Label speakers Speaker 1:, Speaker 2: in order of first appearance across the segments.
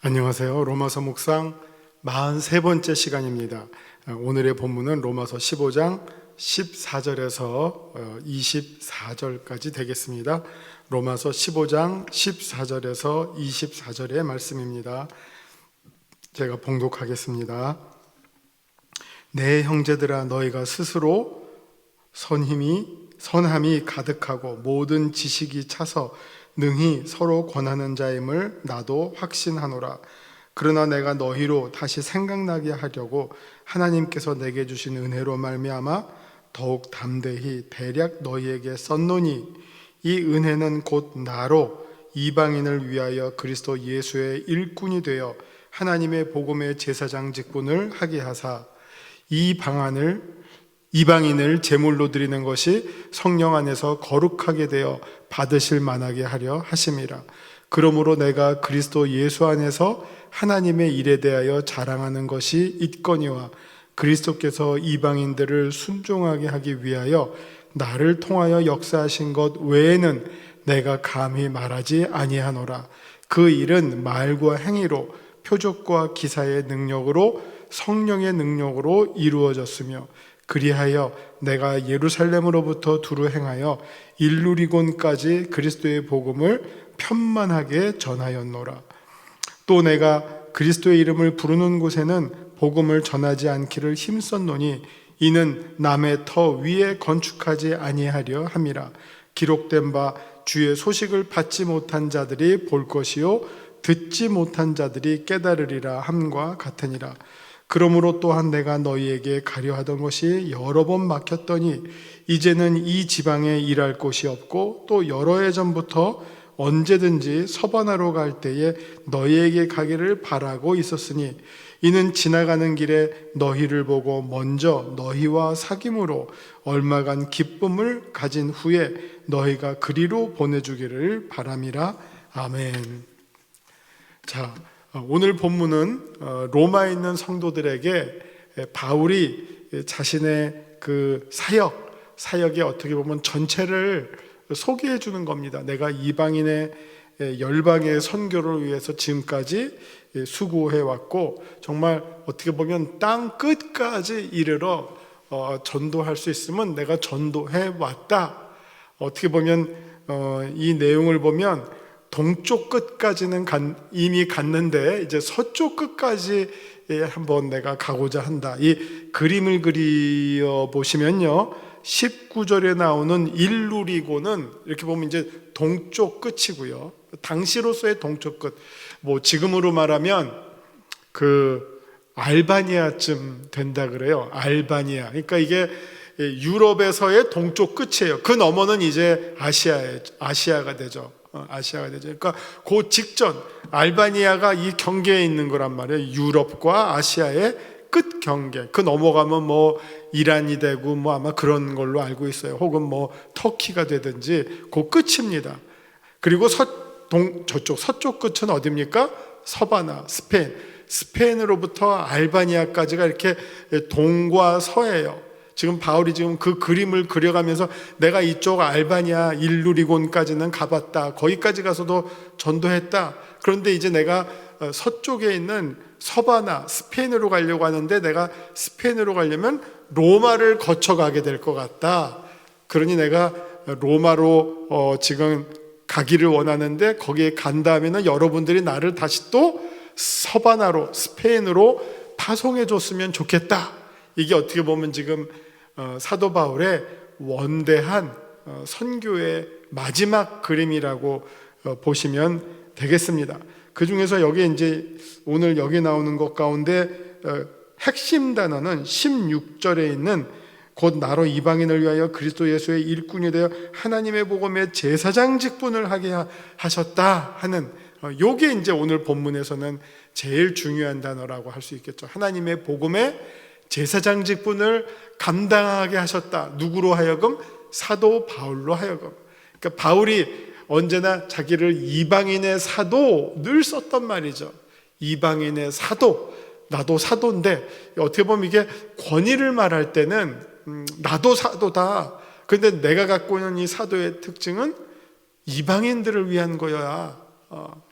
Speaker 1: 안녕하세요. 로마서 묵상 43번째 시간입니다. 오늘의 본문은 로마서 15장 14절에서 24절까지 되겠습니다. 로마서 15장 14절에서 24절의 말씀입니다. 제가 봉독하겠습니다. 내 형제들아, 너희가 스스로 선함이 가득하고 모든 지식이 차서 능히 서로 권하는 자임을 나도 확신하노라. 그러나 내가 너희로 다시 생각나게 하려고 하나님께서 내게 주신 은혜로 말미암아 더욱 담대히 대략 너희에게 썼노니, 이 은혜는 곧 나로 이방인을 위하여 그리스도 예수의 일꾼이 되어 하나님의 복음의 제사장 직분을 하게 하사 이방인을 제물로 드리는 것이 성령 안에서 거룩하게 되어 받으실 만하게 하려 하심이라. 그러므로 내가 그리스도 예수 안에서 하나님의 일에 대하여 자랑하는 것이 있거니와, 그리스도께서 이방인들을 순종하게 하기 위하여 나를 통하여 역사하신 것 외에는 내가 감히 말하지 아니하노라. 그 일은 말과 행위로, 표적과 기사의 능력으로, 성령의 능력으로 이루어졌으며, 그리하여 내가 예루살렘으로부터 두루 행하여 일루리곤까지 그리스도의 복음을 편만하게 전하였노라. 또 내가 그리스도의 이름을 부르는 곳에는 복음을 전하지 않기를 힘썼노니, 이는 남의 터 위에 건축하지 아니하려 함이라. 기록된 바 주의 소식을 받지 못한 자들이 볼 것이요 듣지 못한 자들이 깨달으리라 함과 같으니라. 그러므로 또한 내가 너희에게 가려 하던 것이 여러 번 막혔더니 이제는 이 지방에 일할 곳이 없고, 또 여러 해 전부터 언제든지 서바나로 갈 때에 너희에게 가기를 바라고 있었으니, 이는 지나가는 길에 너희를 보고 먼저 너희와 사귐으로 얼마간 기쁨을 가진 후에 너희가 그리로 보내주기를 바람이라. 아멘. 자, 오늘 본문은 로마에 있는 성도들에게 바울이 자신의 그 사역의 어떻게 보면 전체를 소개해 주는 겁니다. 내가 이방인의 열방의 선교를 위해서 지금까지 수고해 왔고, 정말 어떻게 보면 땅 끝까지 이르러 전도할 수 있으면 내가 전도해 왔다. 어떻게 보면 이 내용을 보면 동쪽 끝까지는 이미 갔는데 이제 서쪽 끝까지 한번 내가 가고자 한다. 이 그림을 그려 보시면요, 19절에 나오는 일루리고는 이렇게 보면 이제 동쪽 끝이고요, 당시로서의 동쪽 끝, 뭐 지금으로 말하면 그 알바니아쯤 된다 그래요. 알바니아. 그러니까 이게 유럽에서의 동쪽 끝이에요. 그 너머는 이제 아시아가 되죠. 아시아가 되죠. 그러니까 그 직전 알바니아가 이 경계에 있는 거란 말이에요. 유럽과 아시아의 끝 경계. 그 넘어가면 뭐 이란이 되고 뭐 아마 그런 걸로 알고 있어요. 혹은 뭐 터키가 되든지 그 끝입니다. 그리고 저쪽 서쪽 끝은 어디입니까? 서바나, 스페인으로부터 알바니아까지가 이렇게 동과 서예요. 지금 바울이 지금 그 그림을 그려가면서 내가 이쪽 알바니아 일루리곤까지는 가봤다. 거기까지 가서도 전도했다. 그런데 이제 내가 서쪽에 있는 서바나, 스페인으로 가려고 하는데 내가 스페인으로 가려면 로마를 거쳐가게 될 것 같다. 그러니 내가 로마로 지금 가기를 원하는데, 거기에 간 다음에는 여러분들이 나를 다시 또 서바나로, 스페인으로 파송해 줬으면 좋겠다. 이게 어떻게 보면 지금 사도 바울의 원대한 선교의 마지막 그림이라고 보시면 되겠습니다. 그 중에서 여기 이제 오늘 여기 나오는 것 가운데 핵심 단어는 16절에 있는 곧 나로 이방인을 위하여 그리스도 예수의 일꾼이 되어 하나님의 복음의 제사장 직분을 하게 하셨다 하는, 요게 이제 오늘 본문에서는 제일 중요한 단어라고 할 수 있겠죠. 하나님의 복음의 제사장 직분을 감당하게 하셨다. 누구로 하여금? 사도 바울로 하여금. 그러니까 바울이 언제나 자기를 이방인의 사도 늘 썼단 말이죠. 이방인의 사도, 나도 사도인데, 어떻게 보면 이게 권위를 말할 때는 나도 사도다. 그런데 내가 갖고 있는 이 사도의 특징은 이방인들을 위한 거야.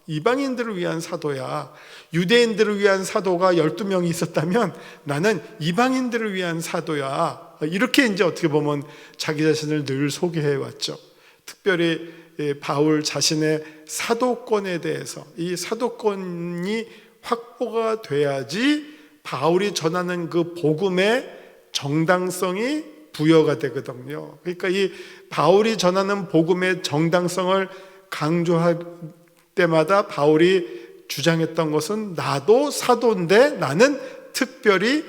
Speaker 1: 이방인들을 위한 사도야. 유대인들을 위한 사도가 12명이 있었다면 나는 이방인들을 위한 사도야. 이렇게 이제 어떻게 보면 자기 자신을 늘 소개해 왔죠. 특별히 바울 자신의 사도권에 대해서, 이 사도권이 확보가 돼야지 바울이 전하는 그 복음의 정당성이 부여가 되거든요. 그러니까 이 바울이 전하는 복음의 정당성을 강조할 때마다 바울이 주장했던 것은 나도 사도인데 나는 특별히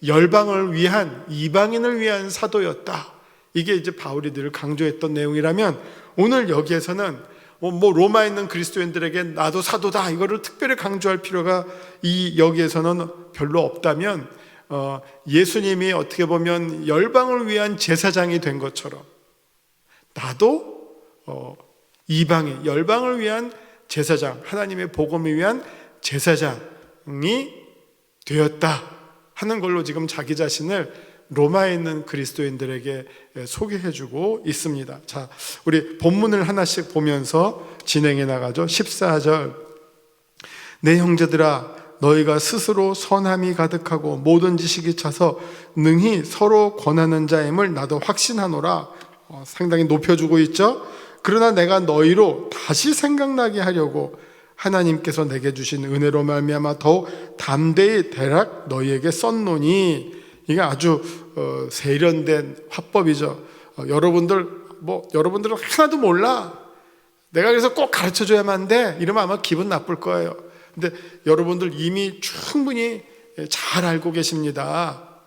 Speaker 1: 열방을 위한, 이방인을 위한 사도였다. 이게 이제 바울이 늘 강조했던 내용이라면, 오늘 여기에서는 로마에 있는 그리스도인들에게 나도 사도다 이거를 특별히 강조할 필요가 여기에서는 별로 없다면, 예수님이 어떻게 보면 열방을 위한 제사장이 된 것처럼 나도 이방인, 열방을 위한 제사장, 하나님의 복음을 위한 제사장이 되었다 하는 걸로 지금 자기 자신을 로마에 있는 그리스도인들에게 소개해주고 있습니다. 자, 우리 본문을 하나씩 보면서 진행해 나가죠. 14절, 내 형제들아, 너희가 스스로 선함이 가득하고 모든 지식이 차서 능히 서로 권하는 자임을 나도 확신하노라. 상당히 높여주고 있죠. 그러나 내가 너희로 다시 생각나게 하려고 하나님께서 내게 주신 은혜로 말미암아 더욱 담대히 대략 너희에게 썼노니. 이게 아주 세련된 화법이죠. 여러분들은 하나도 몰라. 내가 그래서 꼭 가르쳐줘야만 돼. 이러면 아마 기분 나쁠 거예요. 근데 여러분들 이미 충분히 잘 알고 계십니다.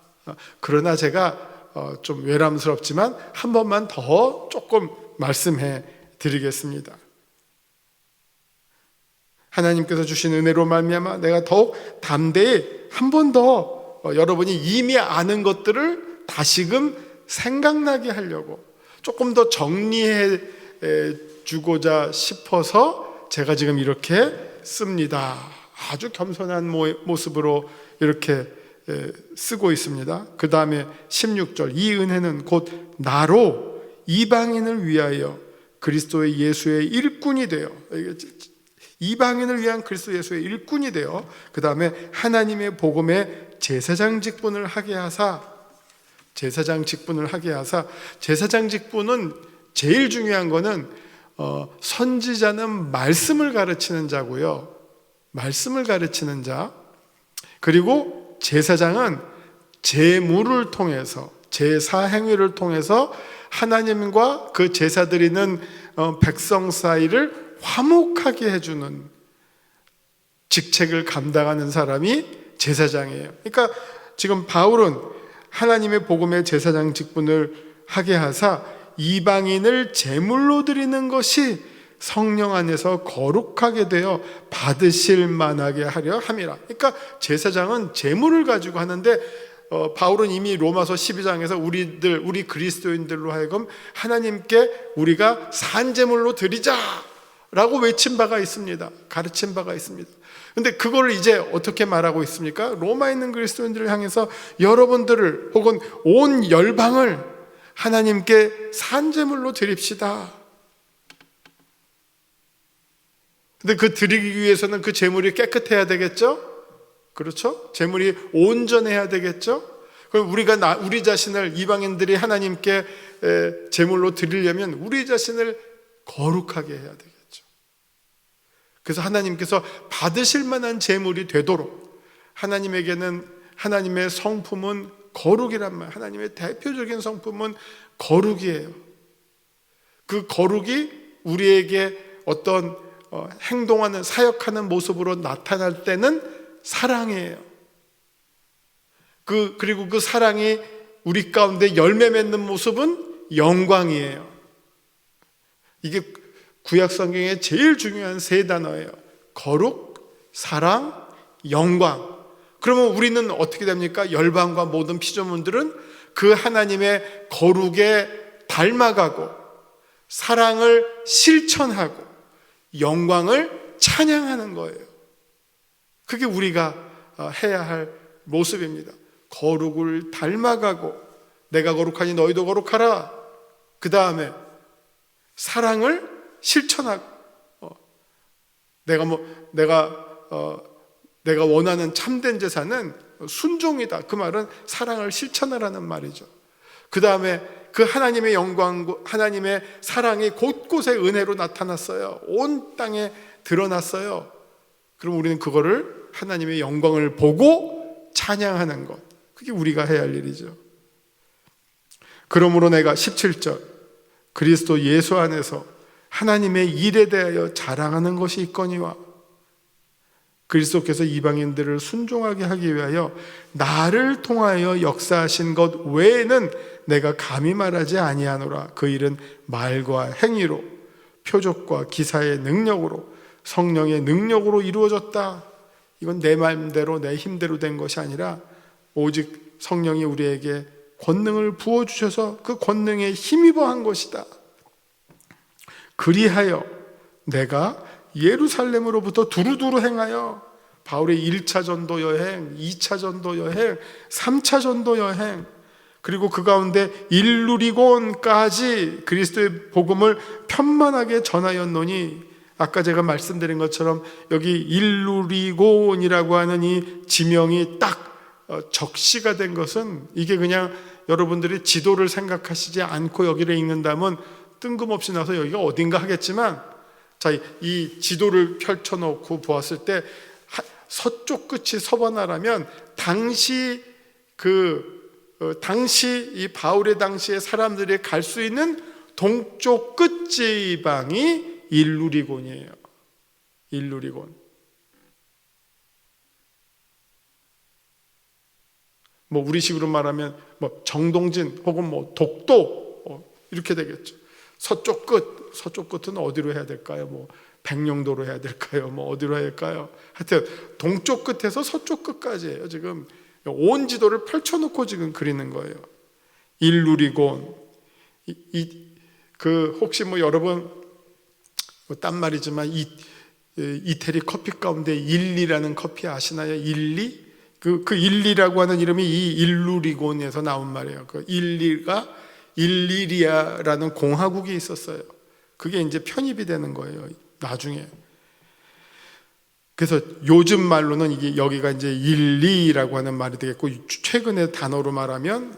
Speaker 1: 그러나 제가 좀 외람스럽지만 한 번만 더 조금 말씀해 드리겠습니다. 하나님께서 주신 은혜로 말미암아 내가 더욱 담대히 한 번 더 여러분이 이미 아는 것들을 다시금 생각나게 하려고 조금 더 정리해 주고자 싶어서 제가 지금 이렇게 씁니다. 아주 겸손한 모습으로 이렇게 쓰고 있습니다. 그 다음에 16절, 이 은혜는 곧 나로 이방인을 위하여 그리스도의 예수의 일꾼이 되어, 이방인을 위한 그리스도 예수의 일꾼이 되어, 그 다음에 하나님의 복음의 제사장 직분을 하게 하사, 제사장 직분은 제일 중요한 거는 선지자는 말씀을 가르치는 자고요, 말씀을 가르치는 자. 그리고 제사장은 제물을 통해서, 제사 행위를 통해서 하나님과 그 제사 드리는 백성 사이를 화목하게 해주는 직책을 감당하는 사람이 제사장이에요. 그러니까 지금 바울은 하나님의 복음의 제사장 직분을 하게 하사 이방인을 제물로 드리는 것이 성령 안에서 거룩하게 되어 받으실 만하게 하려 함이라. 그러니까 제사장은 제물을 가지고 하는데, 바울은 이미 로마서 12장에서 우리 그리스도인들로 하여금 하나님께 우리가 산제물로 드리자라고 외친 바가 있습니다. 가르친 바가 있습니다. 근데 그걸 이제 어떻게 말하고 있습니까? 로마에 있는 그리스도인들을 향해서 여러분들을 혹은 온 열방을 하나님께 산제물로 드립시다. 근데 그 드리기 위해서는 그 제물이 깨끗해야 되겠죠? 그렇죠? 제물이 온전해야 되겠죠? 그럼 우리 자신을, 이방인들이 하나님께 제물로 드리려면 우리 자신을 거룩하게 해야 되겠죠. 그래서 하나님께서 받으실 만한 제물이 되도록, 하나님에게는, 하나님의 성품은 거룩이란 말, 하나님의 대표적인 성품은 거룩이에요. 그 거룩이 우리에게 어떤 행동하는, 사역하는 모습으로 나타날 때는 사랑이에요. 그리고 그 사랑이 우리 가운데 열매 맺는 모습은 영광이에요. 이게 구약 성경의 제일 중요한 세 단어예요. 거룩, 사랑, 영광. 그러면 우리는 어떻게 됩니까? 열방과 모든 피조물들은 그 하나님의 거룩에 닮아가고, 사랑을 실천하고, 영광을 찬양하는 거예요. 그게 우리가 해야 할 모습입니다. 거룩을 닮아가고, 내가 거룩하니 너희도 거룩하라. 그 다음에 사랑을 실천하고, 내가 원하는 참된 제사는 순종이다. 그 말은 사랑을 실천하라는 말이죠. 그 다음에 그 하나님의 영광, 하나님의 사랑이 곳곳에 은혜로 나타났어요. 온 땅에 드러났어요. 그럼 우리는 그거를 하나님의 영광을 보고 찬양하는 것, 그게 우리가 해야 할 일이죠. 그러므로 내가 17절 그리스도 예수 안에서 하나님의 일에 대하여 자랑하는 것이 있거니와, 그리스도께서 이방인들을 순종하게 하기 위하여 나를 통하여 역사하신 것 외에는 내가 감히 말하지 아니하노라. 그 일은 말과 행위로, 표적과 기사의 능력으로, 성령의 능력으로 이루어졌다. 이건 내 마음대로 내 힘대로 된 것이 아니라 오직 성령이 우리에게 권능을 부어주셔서 그 권능에 힘입어 한 것이다. 그리하여 내가 예루살렘으로부터 두루두루 행하여, 바울의 1차 전도 여행, 2차 전도 여행, 3차 전도 여행, 그리고 그 가운데 일루리곤까지 그리스도의 복음을 편만하게 전하였노니, 아까 제가 말씀드린 것처럼 여기 일루리곤이라고 하는 이 지명이 딱 적시가 된 것은, 이게 그냥 여러분들이 지도를 생각하시지 않고 여기를 읽는다면 뜬금없이 나서 여기가 어딘가 하겠지만, 자, 이 지도를 펼쳐놓고 보았을 때 서쪽 끝이 서바나라면 당시 이 바울의 당시에 사람들이 갈 수 있는 동쪽 끝 지방이 일루리곤이에요. 일루리곤. 뭐 우리식으로 말하면 뭐 정동진 혹은 뭐 독도 이렇게 되겠죠. 서쪽 끝은 어디로 해야 될까요? 뭐 백령도로 해야 될까요? 뭐 어디로 해야 될까요? 하여튼 동쪽 끝에서 서쪽 끝까지예요. 지금 온 지도를 펼쳐놓고 지금 그리는 거예요. 일루리곤. 혹시 뭐 여러분 딴 말이지만 이태리 커피 가운데 일리라는 커피 아시나요? 일리? 그 일리라고 하는 이름이 이 일루리곤에서 나온 말이에요. 그 일리가 일리리아라는 공화국이 있었어요. 그게 이제 편입이 되는 거예요, 나중에. 그래서 요즘 말로는 이게 여기가 이제 일리라고 하는 말이 되겠고, 최근의 단어로 말하면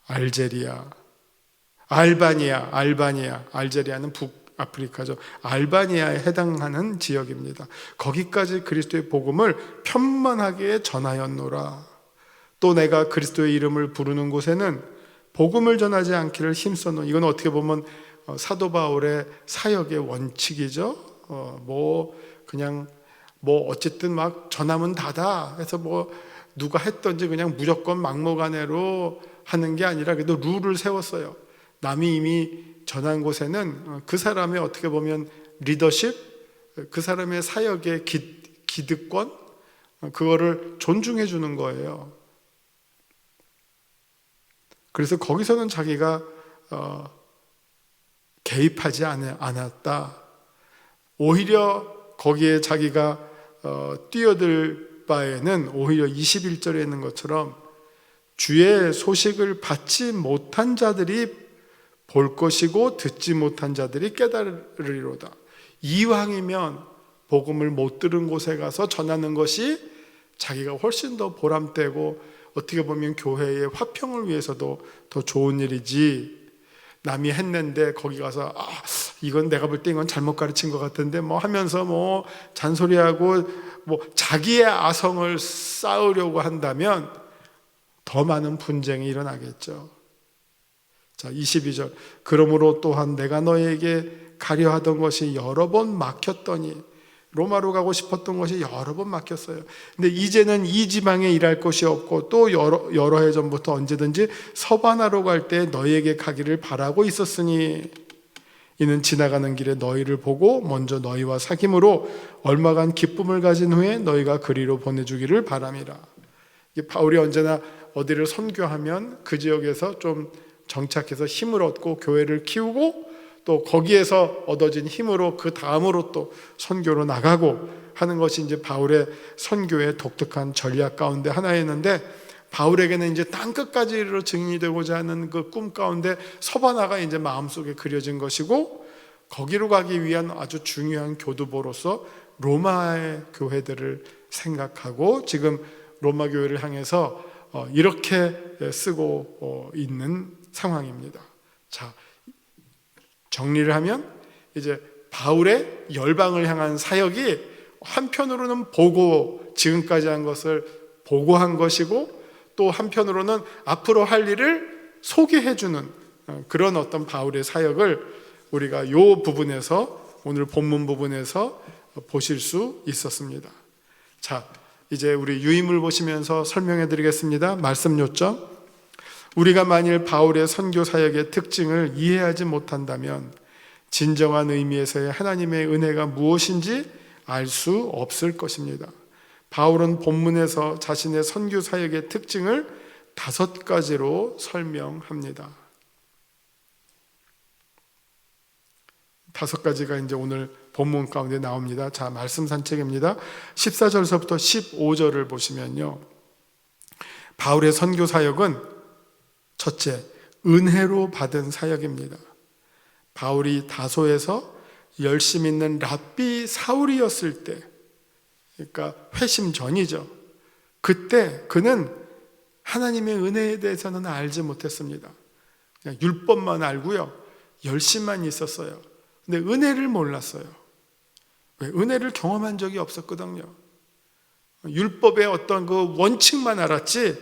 Speaker 1: 알제리아, 알바니아, 알제리아는 북아프리카죠. 알바니아에 해당하는 지역입니다. 거기까지 그리스도의 복음을 편만하게 전하였노라. 또 내가 그리스도의 이름을 부르는 곳에는 복음을 전하지 않기를 힘써놓은, 이건 어떻게 보면 사도 바울의 사역의 원칙이죠. 그냥 어쨌든 막 전하면 다다 해서 누가 했던지 그냥 무조건 막무가내로 하는 게 아니라 그래도 룰을 세웠어요. 남이 이미 전한 곳에는 그 사람의 어떻게 보면 리더십, 그 사람의 사역의 기득권, 그거를 존중해 주는 거예요. 그래서 거기서는 자기가 개입하지 않았다. 오히려 거기에 자기가 뛰어들 바에는 오히려 21절에 있는 것처럼 주의 소식을 받지 못한 자들이 볼 것이고 듣지 못한 자들이 깨달으리로다. 이왕이면 복음을 못 들은 곳에 가서 전하는 것이 자기가 훨씬 더 보람되고 어떻게 보면 교회의 화평을 위해서도 더 좋은 일이지, 남이 했는데 거기 가서 이건 내가 볼 때 이건 잘못 가르친 것 같은데 하면서 잔소리하고 자기의 아성을 쌓으려고 한다면 더 많은 분쟁이 일어나겠죠. 자, 22절. 그러므로 또한 내가 너에게 가려 하던 것이 여러 번 막혔더니, 로마로 가고 싶었던 것이 여러 번 막혔어요. 근데 이제는 이 지방에 일할 곳이 없고 또 여러 해 전부터 언제든지 서바나로 갈 때 너희에게 가기를 바라고 있었으니, 이는 지나가는 길에 너희를 보고 먼저 너희와 사귐으로 얼마간 기쁨을 가진 후에 너희가 그리로 보내주기를 바람이라. 바울이 언제나 어디를 선교하면 그 지역에서 좀 정착해서 힘을 얻고 교회를 키우고 또 거기에서 얻어진 힘으로 그 다음으로 또 선교로 나가고 하는 것이 이제 바울의 선교의 독특한 전략 가운데 하나였는데, 바울에게는 이제 땅끝까지 이르러 증인이 되고자 하는 그 꿈 가운데 서바나가 이제 마음속에 그려진 것이고, 거기로 가기 위한 아주 중요한 교두보로서 로마의 교회들을 생각하고 지금 로마 교회를 향해서 이렇게 쓰고 있는 상황입니다. 자, 정리를 하면 이제 바울의 열방을 향한 사역이 한편으로는 지금까지 한 것을 보고한 것이고, 또 한편으로는 앞으로 할 일을 소개해주는 그런 어떤 바울의 사역을 우리가 이 부분에서, 오늘 본문 부분에서 보실 수 있었습니다. 자, 이제 우리 유임을 보시면서 설명해 드리겠습니다. 말씀 요점. 우리가 만일 바울의 선교 사역의 특징을 이해하지 못한다면 진정한 의미에서의 하나님의 은혜가 무엇인지 알 수 없을 것입니다. 바울은 본문에서 자신의 선교 사역의 특징을 5가지로 설명합니다. 5가지가 이제 오늘 본문 가운데 나옵니다. 자, 말씀 산책입니다. 14절서부터 15절을 보시면요, 바울의 선교 사역은 첫째, 은혜로 받은 사역입니다. 바울이 다소에서 열심 있는 랍비 사울이었을 때, 그러니까 회심 전이죠. 그때 그는 하나님의 은혜에 대해서는 알지 못했습니다. 그냥 율법만 알고요, 열심만 있었어요. 근데 은혜를 몰랐어요. 왜? 은혜를 경험한 적이 없었거든요. 율법의 어떤 그 원칙만 알았지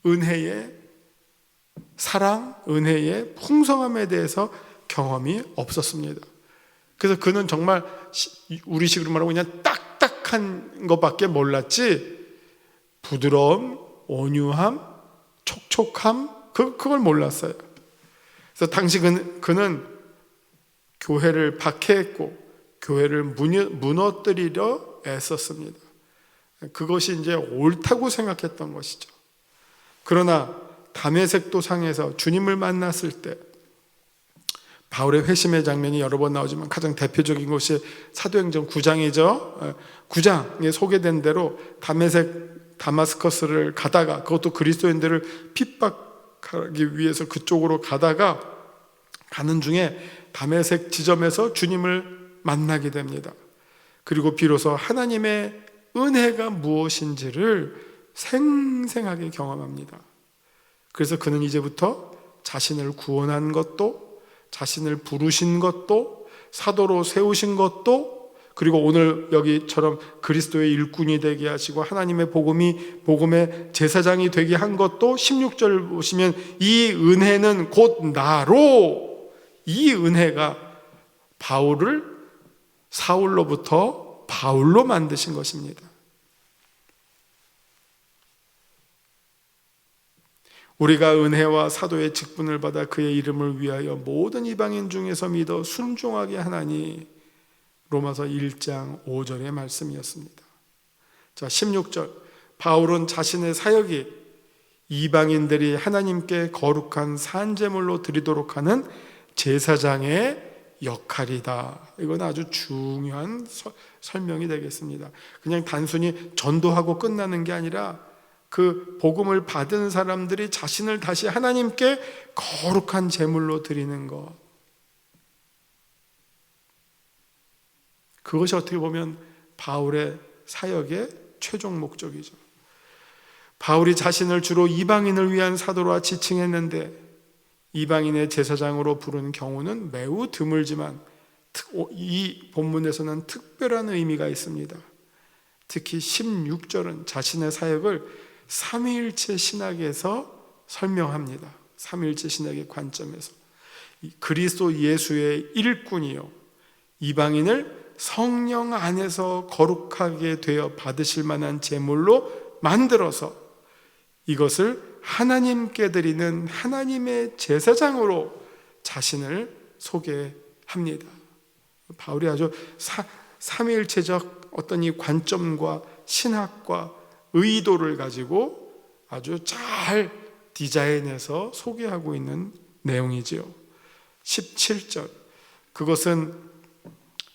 Speaker 1: 은혜의 사랑, 은혜의 풍성함에 대해서 경험이 없었습니다. 그래서 그는 정말 우리식으로 말하고 그냥 딱딱한 것밖에 몰랐지, 부드러움, 온유함, 촉촉함, 그걸 몰랐어요. 그래서 당시 그는 교회를 박해했고 교회를 무너뜨리려 애썼습니다. 그것이 이제 옳다고 생각했던 것이죠. 그러나 다메섹 도상에서 주님을 만났을 때 바울의 회심의 장면이 여러 번 나오지만 가장 대표적인 것이 사도행전 9장이죠. 9장에 소개된 대로 다마스커스를 가다가, 그것도 그리스도인들을 핍박하기 위해서 그쪽으로 가다가 가는 중에 다메섹 지점에서 주님을 만나게 됩니다. 그리고 비로소 하나님의 은혜가 무엇인지를 생생하게 경험합니다. 그래서 그는 이제부터 자신을 구원한 것도, 자신을 부르신 것도, 사도로 세우신 것도, 그리고 오늘 여기처럼 그리스도의 일꾼이 되게 하시고 하나님의 복음의 제사장이 되게 한 것도, 16절 보시면 이 은혜는 곧 나로, 이 은혜가 바울을 사울로부터 바울로 만드신 것입니다. 우리가 은혜와 사도의 직분을 받아 그의 이름을 위하여 모든 이방인 중에서 믿어 순종하게 하나니, 로마서 1장 5절의 말씀이었습니다. 자, 16절. 바울은 자신의 사역이 이방인들이 하나님께 거룩한 산제물로 드리도록 하는 제사장의 역할이다. 이건 아주 중요한 설명이 되겠습니다. 그냥 단순히 전도하고 끝나는 게 아니라 그 복음을 받은 사람들이 자신을 다시 하나님께 거룩한 제물로 드리는 것, 그것이 어떻게 보면 바울의 사역의 최종 목적이죠. 바울이 자신을 주로 이방인을 위한 사도로 지칭했는데 이방인의 제사장으로 부른 경우는 매우 드물지만 이 본문에서는 특별한 의미가 있습니다. 특히 16절은 자신의 사역을 삼위일체 신학에서 설명합니다. 삼위일체 신학의 관점에서 그리스도 예수의 일꾼이요, 이방인을 성령 안에서 거룩하게 되어 받으실 만한 제물로 만들어서 이것을 하나님께 드리는 하나님의 제사장으로 자신을 소개합니다. 바울이 아주 삼위일체적 어떤 이 관점과 신학과 의도를 가지고 아주 잘 디자인해서 소개하고 있는 내용이지요. 17절. 그것은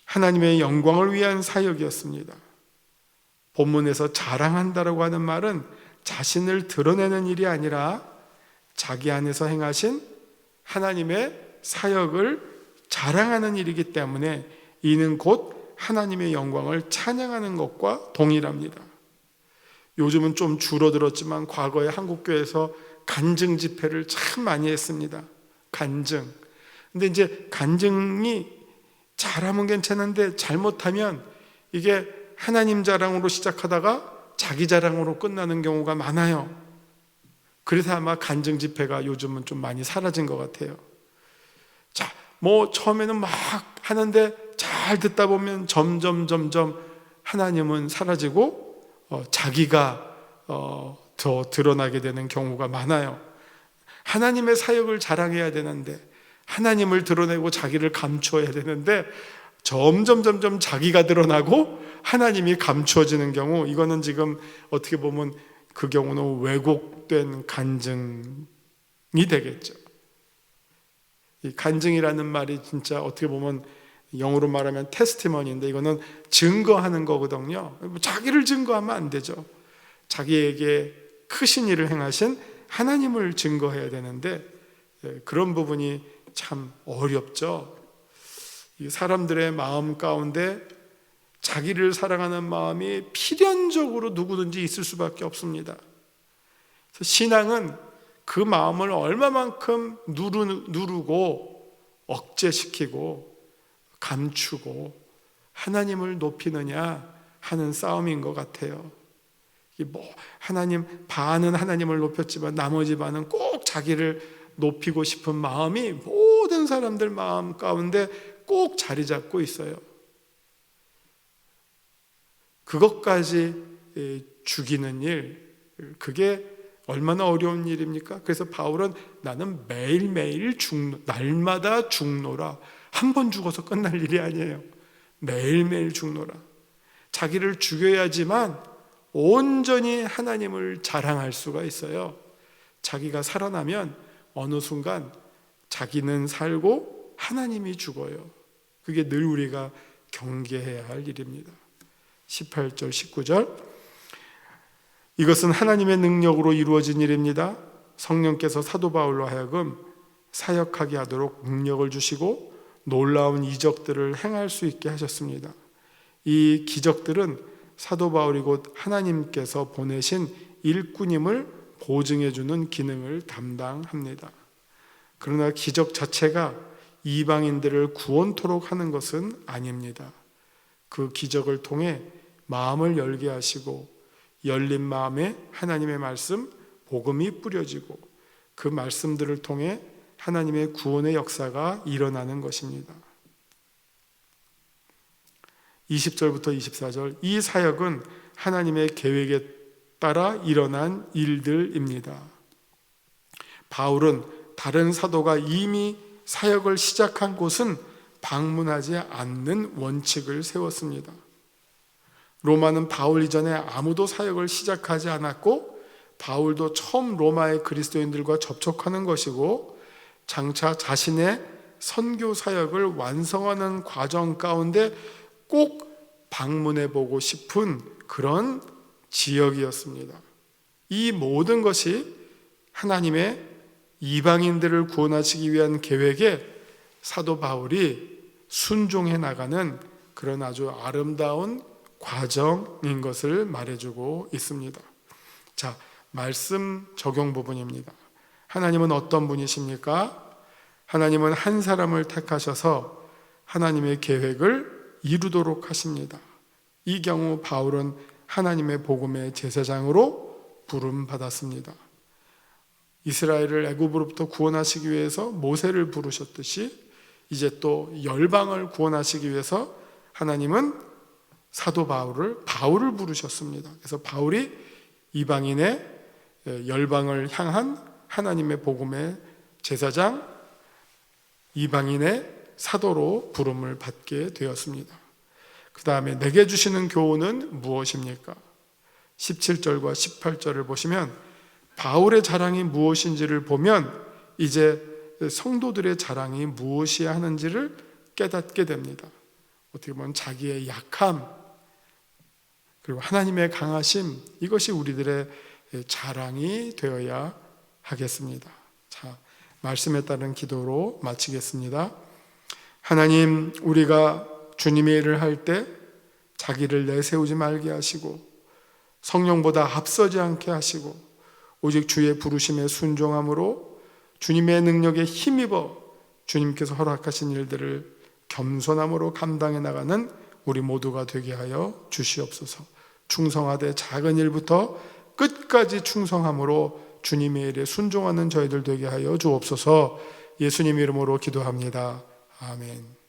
Speaker 1: 하나님의 영광을 위한 사역이었습니다. 본문에서 자랑한다라고 하는 말은 자신을 드러내는 일이 아니라 자기 안에서 행하신 하나님의 사역을 자랑하는 일이기 때문에 이는 곧 하나님의 영광을 찬양하는 것과 동일합니다. 요즘은 좀 줄어들었지만 과거에 한국교회에서 간증 집회를 참 많이 했습니다. 간증. 근데 이제 간증이 잘하면 괜찮은데 잘못하면 이게 하나님 자랑으로 시작하다가 자기 자랑으로 끝나는 경우가 많아요. 그래서 아마 간증 집회가 요즘은 좀 많이 사라진 것 같아요. 자, 처음에는 막 하는데 잘 듣다 보면 점점 하나님은 사라지고 자기가 더 드러나게 되는 경우가 많아요. 하나님의 사역을 자랑해야 되는데, 하나님을 드러내고 자기를 감추어야 되는데 점점 자기가 드러나고 하나님이 감추어지는 경우, 이거는 지금 어떻게 보면 그 경우는 왜곡된 간증이 되겠죠. 이 간증이라는 말이 진짜 어떻게 보면 영어로 말하면 테스티머니인데, 이거는 증거하는 거거든요. 자기를 증거하면 안 되죠. 자기에게 크신 일을 행하신 하나님을 증거해야 되는데 그런 부분이 참 어렵죠. 사람들의 마음 가운데 자기를 사랑하는 마음이 필연적으로 누구든지 있을 수밖에 없습니다. 그래서 신앙은 그 마음을 얼마만큼 누르고 억제시키고 감추고 하나님을 높이느냐 하는 싸움인 것 같아요. 하나님, 반은 하나님을 높였지만 나머지 반은 꼭 자기를 높이고 싶은 마음이 모든 사람들 마음 가운데 꼭 자리 잡고 있어요. 그것까지 죽이는 일, 그게 얼마나 어려운 일입니까? 그래서 바울은 나는 매일매일 날마다 죽노라. 한 번 죽어서 끝날 일이 아니에요. 매일매일 죽노라. 자기를 죽여야지만 온전히 하나님을 자랑할 수가 있어요. 자기가 살아나면 어느 순간 자기는 살고 하나님이 죽어요. 그게 늘 우리가 경계해야 할 일입니다. 18절 19절, 이것은 하나님의 능력으로 이루어진 일입니다. 성령께서 사도 바울로 하여금 사역하게 하도록 능력을 주시고 놀라운 이적들을 행할 수 있게 하셨습니다. 이 기적들은 사도 바울이 곧 하나님께서 보내신 일꾼임을 보증해 주는 기능을 담당합니다. 그러나 기적 자체가 이방인들을 구원토록 하는 것은 아닙니다. 그 기적을 통해 마음을 열게 하시고 열린 마음에 하나님의 말씀, 복음이 뿌려지고 그 말씀들을 통해 하나님의 구원의 역사가 일어나는 것입니다. 20절부터 24절, 이 사역은 하나님의 계획에 따라 일어난 일들입니다. 바울은 다른 사도가 이미 사역을 시작한 곳은 방문하지 않는 원칙을 세웠습니다. 로마는 바울 이전에 아무도 사역을 시작하지 않았고 바울도 처음 로마의 그리스도인들과 접촉하는 것이고 장차 자신의 선교 사역을 완성하는 과정 가운데 꼭 방문해 보고 싶은 그런 지역이었습니다. 이 모든 것이 하나님의 이방인들을 구원하시기 위한 계획에 사도 바울이 순종해 나가는 그런 아주 아름다운 과정인 것을 말해주고 있습니다. 자, 말씀 적용 부분입니다. 하나님은 어떤 분이십니까? 하나님은 한 사람을 택하셔서 하나님의 계획을 이루도록 하십니다. 이 경우 바울은 하나님의 복음의 제사장으로 부름받았습니다. 이스라엘을 애굽으로부터 구원하시기 위해서 모세를 부르셨듯이 이제 또 열방을 구원하시기 위해서 하나님은 사도 바울을 부르셨습니다. 그래서 바울이 이방인의 열방을 향한 하나님의 복음의 제사장, 이방인의 사도로 부름을 받게 되었습니다. 그 다음에 내게 주시는 교훈은 무엇입니까? 17절과 18절을 보시면 바울의 자랑이 무엇인지를 보면 이제 성도들의 자랑이 무엇이어야 하는지를 깨닫게 됩니다. 어떻게 보면 자기의 약함 그리고 하나님의 강하심, 이것이 우리들의 자랑이 되어야 하겠습니다. 자, 말씀에 따른 기도로 마치겠습니다. 하나님, 우리가 주님의 일을 할 때 자기를 내세우지 말게 하시고 성령보다 앞서지 않게 하시고 오직 주의 부르심에 순종함으로 주님의 능력에 힘입어 주님께서 허락하신 일들을 겸손함으로 감당해 나가는 우리 모두가 되게 하여 주시옵소서. 충성하되 작은 일부터 끝까지 충성함으로 주님의 일에 순종하는 저희들 되게 하여 주옵소서. 예수님 이름으로 기도합니다. 아멘.